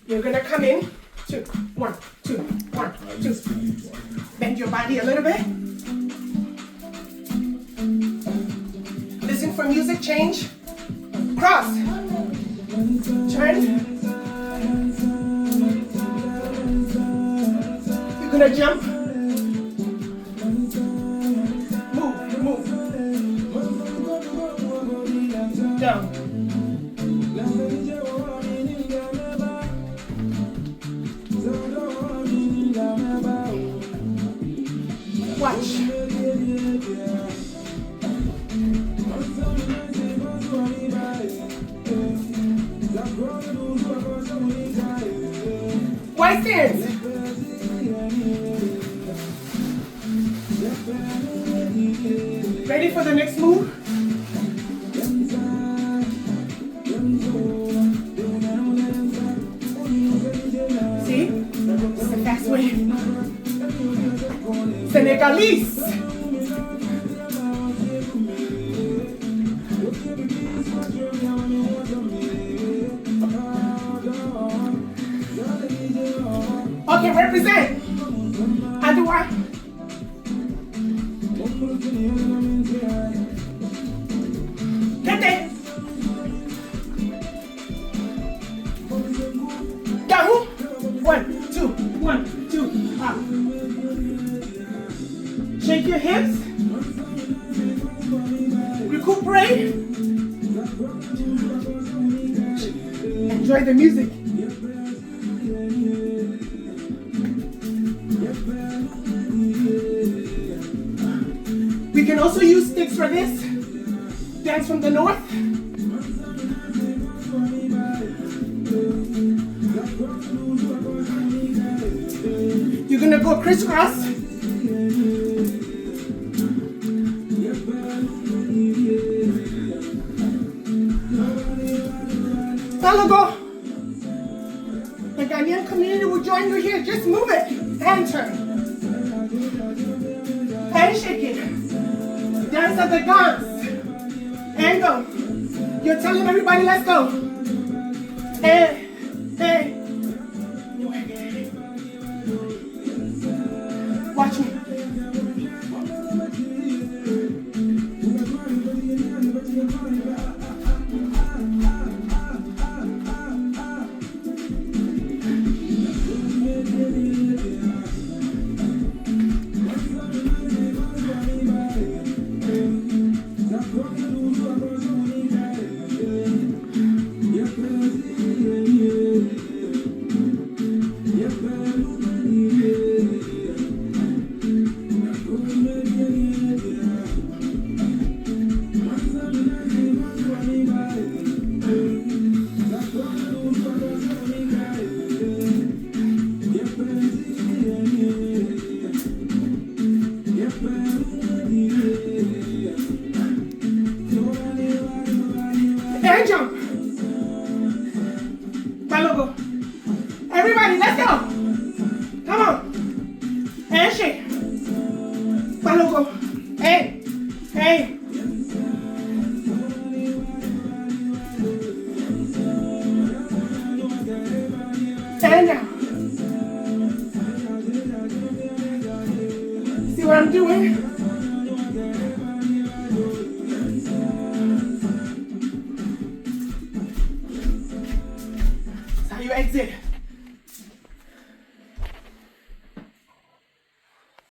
You're gonna come in, 2, 1, 2, 1, 2. Bend your body a little bit. Listen for music, change. Cross. Turn. You're gonna jump. Move. Down. Watch. White stance. Ready for the next move? See? It's the fast way. Senegalese. Okay, represent. Adua. Kete. Yahoo. 1, 2, 1, 2, up. Shake your hips. Recuperate. Enjoy the music. We can also use sticks for this. Dance from the north. You're gonna go crisscross. Go. The Ghanaian community will join you here. Just move it. And turn. And shake it. Dance at the guns. And go. You're telling everybody, let's go. And. Watch me. And jump. Balogo. Everybody, let's go. Come on. And shake. Balogo. Hey. And down. See what I'm doing?